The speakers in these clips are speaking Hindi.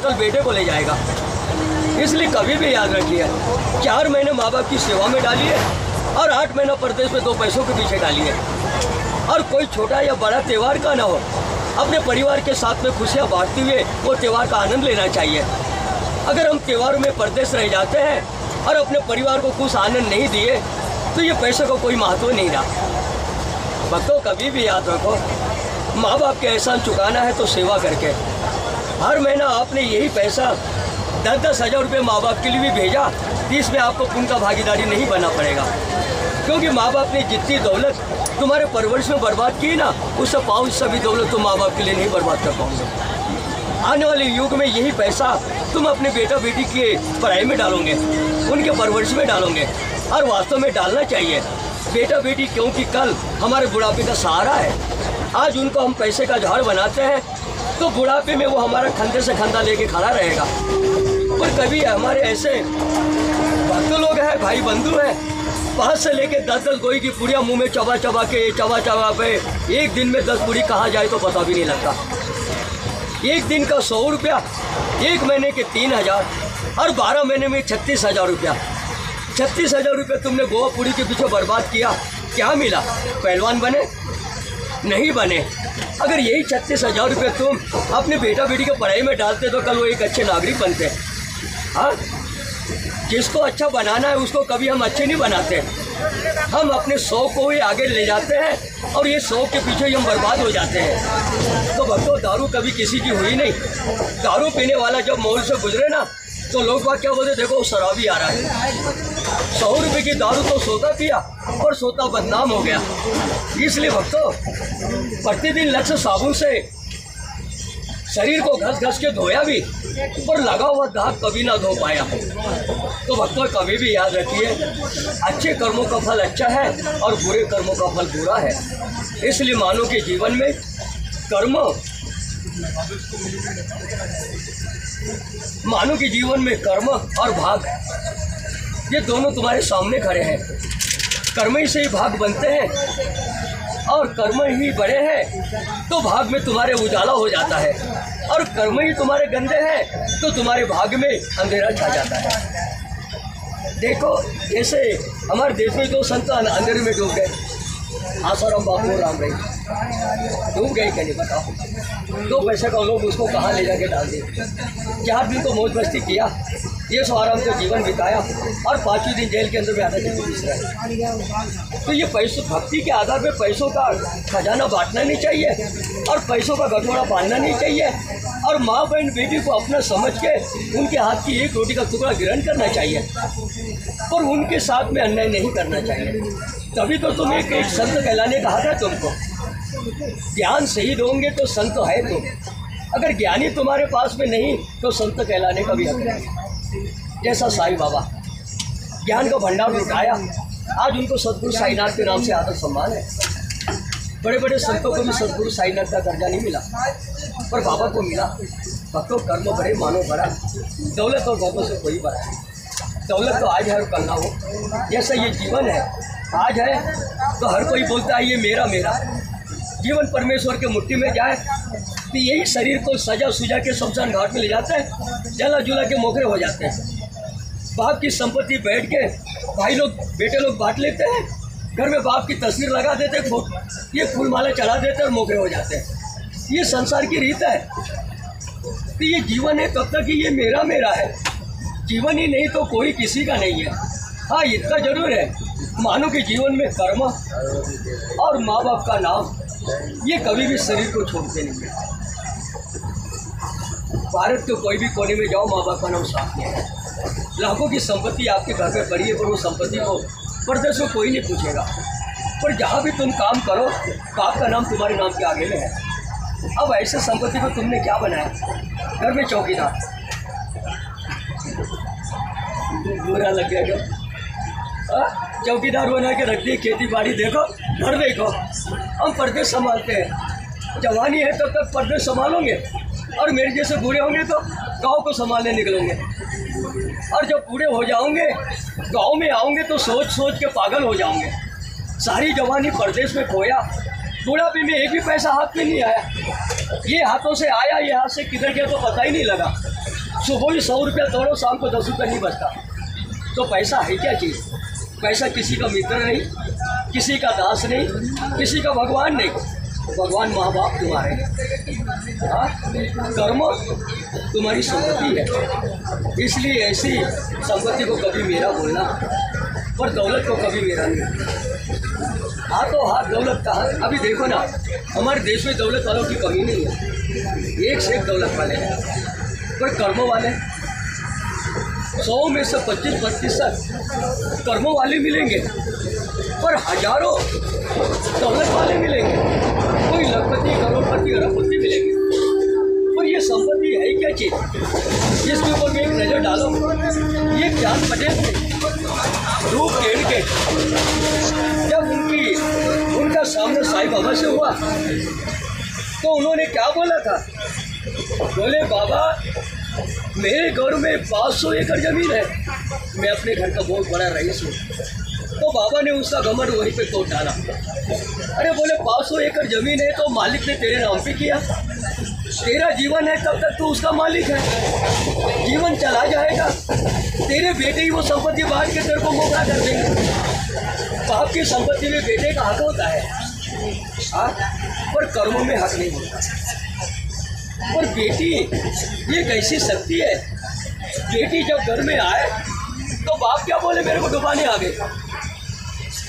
कल बेटे को ले जाएगा। इसलिए कभी भी याद रखिए, 4 महीने माँ बाप की सेवा में डालिए और 8 महीना परदेश में 2 पैसों के पीछे डालिए। और कोई छोटा या बड़ा त्यौहार का ना हो, अपने परिवार के साथ में खुशियाँ बांटते हुए वो त्यौहार का आनंद लेना चाहिए। अगर हम त्योहारों में परदेश रह जाते हैं और अपने परिवार को कुछ आनंद नहीं दिए तो ये पैसे को कोई महत्व नहीं रहा। भक्तों, कभी भी याद रखो, माँ बाप के एहसान चुकाना है तो सेवा करके। हर महीना आपने यही पैसा 10-10 हज़ार रुपये माँ बाप के लिए भी भेजा तो इसमें आपको पुण्य का भागीदारी नहीं बनना पड़ेगा, क्योंकि माँ बाप ने जितनी दौलत तुम्हारे परवरिश में बर्बाद की ना, उससे पाओ सभी दौलत तुम माँ बाप के लिए नहीं बर्बाद कर पाओगे। आने वाले युग में यही पैसा तुम अपने बेटा बेटी के पढ़ाई में डालोगे, उनके परवरिश में डालोगे, और वास्तव में डालना चाहिए बेटा बेटी, क्योंकि कल हमारे बुढ़ापे का सहारा है। आज उनको हम पैसे का झाड़ बनाते हैं तो बुढ़ापे में वो हमारा कंधे से कंधा लेके खड़ा रहेगा। और कभी हमारे ऐसे भक्त लोग हैं, भाई बंधु हैं, 5 से लेके 10-10 गोई की पूड़ियाँ मुँह में चबा चबा पे एक दिन में 10 पूड़ी कहाँ जाए तो पता भी नहीं लगता। एक दिन का 100 रुपया, 1 महीने के 3,000 और 12 महीने में 36,000 रुपया। 36,000 रुपये तुमने गोवा पूड़ी के पीछे बर्बाद किया, क्या मिला? पहलवान बने? नहीं बने। अगर यही 36,000 रुपये तुम अपने बेटा बेटी के पढ़ाई में डालते तो कल वो एक अच्छे नागरिक बनते। हाँ, जिसको अच्छा बनाना है उसको कभी हम अच्छे नहीं बनाते, हम अपने शौक को ही आगे ले जाते हैं और ये शौक के पीछे ही हम बर्बाद हो जाते हैं। तो भक्तों, दारू कभी किसी की हुई नहीं। दारू पीने वाला जब मॉल से गुजरे ना तो लोग बात क्या बोलते, देखो शराबी आ रहा है। 100 रुपये की दारू तो सोता पिया और सोता बदनाम हो गया। इसलिए भक्तों, प्रतिदिन लक्ष्य साबुन से शरीर को घस घस के धोया भी, पर लगा हुआ दाग कभी ना धो पाया। तो भक्तों, कभी भी याद रखिए, अच्छे कर्मों का फल अच्छा है और बुरे कर्मों का फल बुरा है। इसलिए मानव के जीवन में कर्म, मानव के जीवन में कर्म और भाग, ये दोनों तुम्हारे सामने खड़े हैं। कर्म ही से ही भाग बनते हैं और कर्म ही बड़े हैं तो भाग में तुम्हारे उजाला हो जाता है, और कर्म ही तुम्हारे गंदे हैं तो तुम्हारे भाग में अंधेरा छा जाता है। देखो, जैसे हमारे देश में 2 संत अंधेरे में डूब गए, आसाराम बापू, राम रही, डूब गए क्या नहीं बताओ। 2 पैसे का लोग उसको कहाँ ले जाके डाल दिए। 4 दिन तो मौज मस्ती किया, ये सो आराम से जीवन बिताया और 5वें दिन जेल के अंदर में आधा जिंदगी बिसरा है। तो ये पैसों, भक्ति के आधार पे पैसों का खजाना बांटना नहीं चाहिए और पैसों का गठोड़ा बांधना नहीं चाहिए, और माँ बहन बेटी को अपना समझ के उनके हाथ की एक रोटी का टुकड़ा ग्रहण करना चाहिए और उनके साथ में अन्याय नहीं करना चाहिए। तभी तो तुम एक संत कहलाने कहा था तुमको। ज्ञान सही दोगे तो संत है तुम, अगर ज्ञानी तुम्हारे पास में नहीं तो संत कहलाने का भी हक नहीं। जैसा साईं बाबा ज्ञान का भंडार लुटाया, आज उनको सतगुरु साईनाथ के नाम से आदर सम्मान है। बड़े बड़े संतों को भी सतगुरु साईनाथ का दर्जा नहीं मिला, पर बाबा को मिला। भक्तों, कर्म बड़े मानो बड़ा, दौलत और भक्तों से कोई बड़ा है। दौलत तो आज है और कल ना हो। जैसा ये जीवन है, आज है तो हर कोई बोलता है ये मेरा मेरा। जीवन परमेश्वर के मुट्ठी में जाए तो यही शरीर को सजा सुजा के शमशान घाट में ले जाते हैं, जला जुला के मोखरे हो जाते हैं। बाप की संपत्ति बैठ के भाई लोग बेटे लोग बांट लेते हैं, घर में बाप की तस्वीर लगा देते हैं, ये फूल माला चढ़ा देते हैं और मोखरे हो जाते हैं। ये संसार की रीत है। तो ये जीवन है तब तक कि ये मेरा मेरा है, जीवन ही नहीं तो कोई किसी का नहीं है। हाँ, इतना जरूर है, मानव के जीवन में कर्म और माँ बाप का नाम, ये कभी भी शरीर को छोड़ते नहीं है। भारत के कोई भी कोने में जाओ, माँ बाप का नाम साथ में है। लाखों की संपत्ति आपके घर में पड़ी है, पर वो संपत्ति को परदेश में कोई नहीं पूछेगा। पर जहाँ भी तुम काम करो, बाप का नाम तुम्हारे नाम के आगे में है। अब ऐसे संपत्ति को तुमने क्या बनाया? घर में चौकीदार, बुरा लग गया क्या? चौकीदार बना के रख दी, खेती बाड़ी देखो, घर देखो। हम परदेश संभालते हैं, जवानी है तब तक परदेश संभालोगे, और मेरे जैसे बूढ़े होंगे तो गांव को संभालने निकलोगे, और जब बूढ़े हो जाओगे गांव में आओगे तो सोच सोच के पागल हो जाओगे। सारी जवानी परदेश में खोया, बुढ़ापे में एक भी पैसा हाथ में नहीं आया। ये हाथों से आया, ये हाथ से किधर गया तो पता ही नहीं लगा। सुबह ही 100 रुपया तोड़ो, शाम को 10 रुपया नहीं बचता। तो पैसा है क्या चीज़? पैसा किसी का मित्र नहीं, किसी का दास नहीं, किसी का भगवान नहीं। भगवान माँ बाप तुम्हारे, हाँ, कर्म तुम्हारी संपत्ति है। इसलिए ऐसी संपत्ति को कभी मेरा बोलना, पर दौलत को कभी मेरा नहीं। हाथों हाथ दौलत का हाथ। अभी देखो ना, हमारे देश में दौलत वालों की कमी नहीं है, एक से एक दौलत वाले हैं, पर कर्मों वाले 100 में से 25-32 कर्मों वाले मिलेंगे, पर हजारों दौलत वाले मिलेंगे। कोई लखपति, करोड़पति, अरबपति मिलेंगे। पर ये संपत्ति है क्या चीज़ जिसके ऊपर में एक नज़र डालो? ये ज्ञान पटेल थे, रूप केड़ के जब उनका सामना साईं बाबा से हुआ तो उन्होंने क्या बोला था? बोले बाबा, मेरे घर में 500 एकड़ ज़मीन है, मैं अपने घर का बहुत बड़ा रईस हूँ। तो बाबा ने उसका घमंड वहीं पे तोड़ डाला। अरे बोले 500 एकड़ ज़मीन है तो मालिक ने तेरे नाम पे किया, तेरा जीवन है तब तक तू उसका मालिक है, जीवन चला जाएगा, तेरे बेटे ही वो संपत्ति बांट के तेरे को मोकरा कर देंगे। बाप की संपत्ति में बेटे का हक होता है, हाँ, पर कर्मों में हक नहीं होता। और बेटी ये कैसी शक्ति है? बेटी जब घर में आए तो बाप क्या बोले? मेरे को डुबाने आ गए।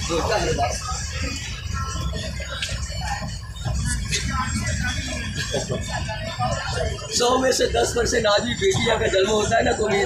बोलता है बाप, 100 में से 10% आदमी बेटियां का जन्म होता है ना, तो ये